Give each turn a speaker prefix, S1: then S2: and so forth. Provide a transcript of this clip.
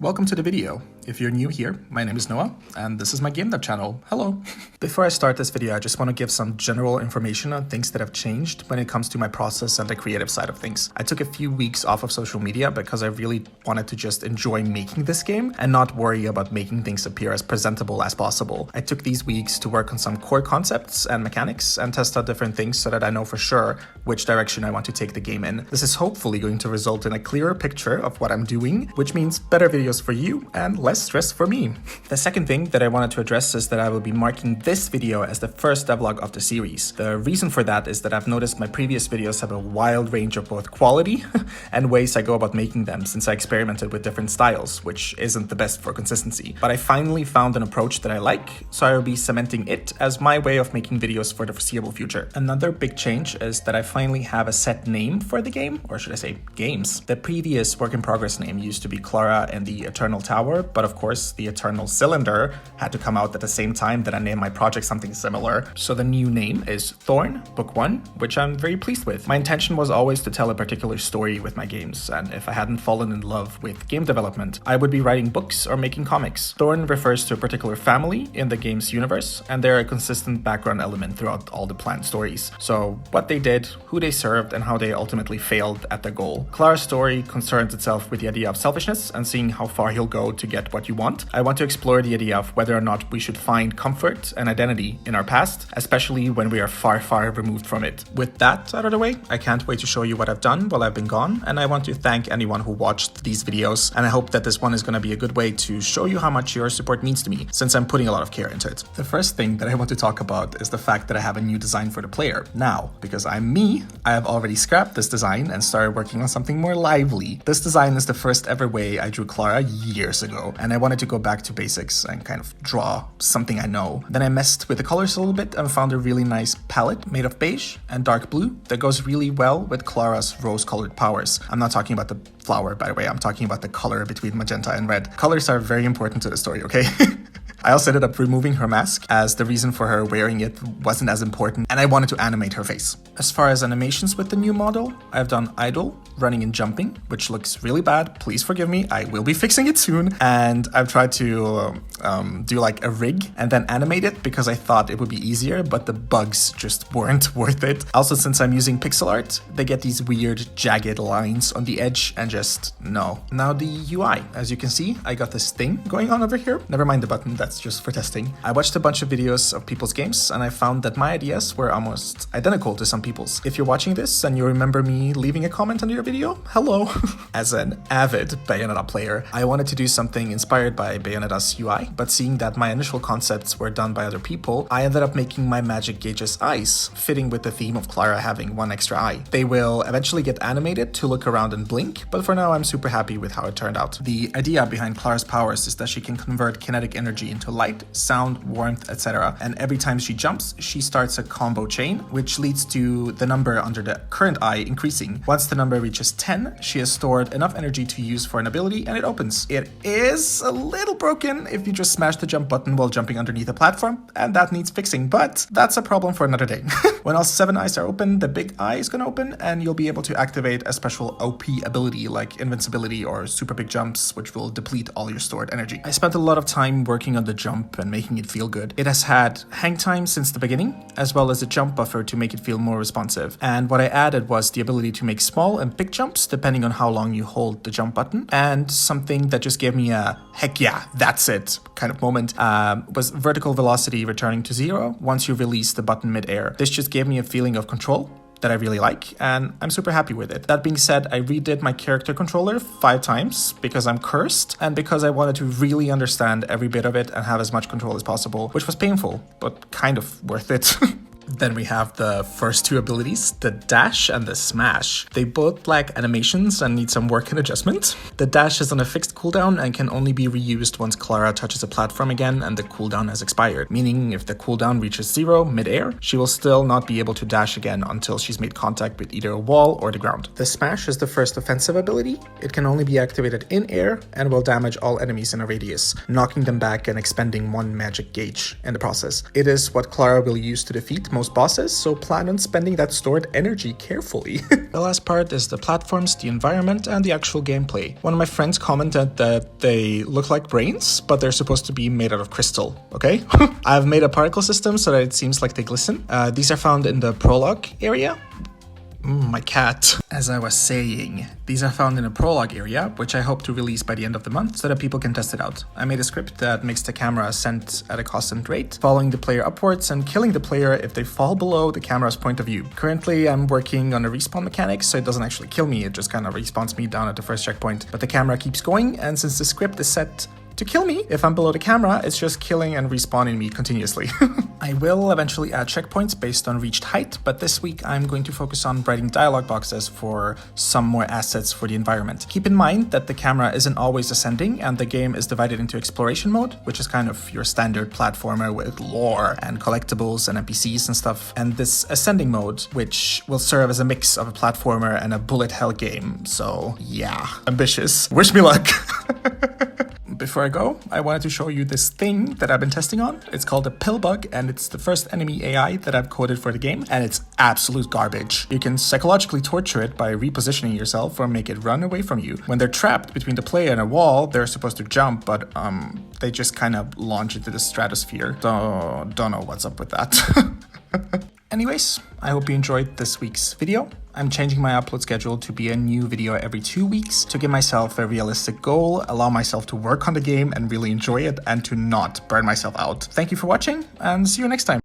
S1: Welcome to the video. If you're new here, my name is Noah, and this is my game dev channel. Hello! Before I start this video, I just want to give some general information on things that have changed when it comes to my process and the creative side of things. I took a few weeks off of social media because I really wanted to just enjoy making this game and not worry about making things appear as presentable as possible. I took these weeks to work on some core concepts and mechanics and test out different things so that I know for sure which direction I want to take the game in. This is hopefully going to result in a clearer picture of what I'm doing, which means better videos for you and less stress for me. The second thing that I wanted to address is that I will be marking this video as the first devlog of the series. The reason for that is that I've noticed my previous videos have a wild range of both quality and ways I go about making them since I experimented with different styles, which isn't the best for consistency. But I finally found an approach that I like, so I will be cementing it as my way of making videos for the foreseeable future. Another big change is that I finally have a set name for the game, or should I say games. The previous work in progress name used to be Clara and the Eternal Tower, but of course the Eternal Cylinder had to come out at the same time that I named my project something similar. So the new name is Thorne, Book 1, which I'm very pleased with. My intention was always to tell a particular story with my games, and if I hadn't fallen in love with game development, I would be writing books or making comics. Thorne refers to a particular family in the game's universe, and they're a consistent background element throughout all the planned stories. So what they did, who they served, and how they ultimately failed at their goal. Clara's story concerns itself with the idea of selfishness and seeing how far he'll go to get what you want. I want to explore the idea of whether or not we should find comfort and identity in our past, especially when we are far, far removed from it. With that out of the way, I can't wait to show you what I've done while I've been gone, and I want to thank anyone who watched these videos, and I hope that this one is going to be a good way to show you how much your support means to me, since I'm putting a lot of care into it. The first thing that I want to talk about is the fact that I have a new design for the player. Now, because I'm me, I have already scrapped this design and started working on something more lively. This design is the first ever way I drew Clara years ago, and I wanted to go back to basics and kind of draw something I know. Then I messed with the colors a little bit and found a really nice palette made of beige and dark blue that goes really well with Clara's rose-colored powers. I'm not talking about the flower, by the way, I'm talking about the color between magenta and red. Colors are very important to the story, okay? I also ended up removing her mask as the reason for her wearing it wasn't as important, and I wanted to animate her face. As far as animations with the new model, I've done idle, running and jumping, which looks really bad. Please forgive me, I will be fixing it soon. And I've tried to do like a rig and then animate it because I thought it would be easier, but the bugs just weren't worth it. Also, since I'm using pixel art, they get these weird jagged lines on the edge and just no. Now the UI, as you can see, I got this thing going on over here. Never mind the button, that's just for testing. I watched a bunch of videos of people's games and I found that my ideas were almost identical to some people's. If you're watching this and you remember me leaving a comment under your video, hello. As an avid Bayonetta player, I wanted to do something inspired by Bayonetta's UI, but seeing that my initial concepts were done by other people, I ended up making my magic gauge's eyes, fitting with the theme of Clara having one extra eye. They will eventually get animated to look around and blink, but for now I'm super happy with how it turned out. The idea behind Clara's powers is that she can convert kinetic energy into light, sound, warmth, etc. And every time she jumps, she starts a combo chain, which leads to the number under the current eye increasing. Once the number reaches 10, she has stored enough energy to use for an ability and it opens. It is a little broken if you just smash the jump button while jumping underneath a platform, and that needs fixing, but that's a problem for another day. When all 7 eyes are open, the big eye is gonna open and you'll be able to activate a special OP ability like invincibility or super big jumps, which will deplete all your stored energy. I spent a lot of time working on the jump and making it feel good. It has had hang time since the beginning, as well as a jump buffer to make it feel more responsive. And what I added was the ability to make small and big jumps depending on how long you hold the jump button. And something that just gave me a heck yeah, that's it kind of moment was vertical velocity returning to 0 once you release the button mid-air. This just gave me a feeling of control that I really like, and I'm super happy with it. That being said, I redid my character controller 5 times because I'm cursed and because I wanted to really understand every bit of it and have as much control as possible, which was painful, but kind of worth it. Then we have the first 2 abilities, the dash and the smash. They both lack animations and need some work and adjustment. The dash is on a fixed cooldown and can only be reused once Clara touches a platform again and the cooldown has expired, meaning if the cooldown reaches 0 mid-air, she will still not be able to dash again until she's made contact with either a wall or the ground. The smash is the first offensive ability. It can only be activated in air and will damage all enemies in a radius, knocking them back and expending 1 magic gauge in the process. It is what Clara will use to defeat most most bosses, so plan on spending that stored energy carefully. The last part is the platforms, the environment, and the actual gameplay. One of my friends commented that they look like brains, but they're supposed to be made out of crystal, okay? I've made a particle system so that it seems like they glisten. These are found in the prologue area. My cat. As I was saying, these are found in a prologue area, which I hope to release by the end of the month so that people can test it out. I made a script that makes the camera ascend at a constant rate, following the player upwards and killing the player if they fall below the camera's point of view. Currently, I'm working on a respawn mechanic, so it doesn't actually kill me, it just kind of respawns me down at the first checkpoint. But the camera keeps going, and since the script is set to kill me if I'm below the camera, it's just killing and respawning me continuously. I will eventually add checkpoints based on reached height, but this week I'm going to focus on writing dialogue boxes for some more assets for the environment. Keep in mind that the camera isn't always ascending, and the game is divided into exploration mode, which is kind of your standard platformer with lore and collectibles and NPCs and stuff, and this ascending mode, which will serve as a mix of a platformer and a bullet hell game. So yeah, ambitious. Wish me luck. Before I go, I wanted to show you this thing that I've been testing on. It's called a pill bug, and it's the first enemy AI that I've coded for the game, and it's absolute garbage. You can psychologically torture it by repositioning yourself or make it run away from you. When they're trapped between the player and a wall, they're supposed to jump, but they just kind of launch into the stratosphere. So don't know what's up with that. Anyways, I hope you enjoyed this week's video. I'm changing my upload schedule to be a new video every 2 weeks to give myself a realistic goal, allow myself to work on the game and really enjoy it, and to not burn myself out. Thank you for watching, and see you next time.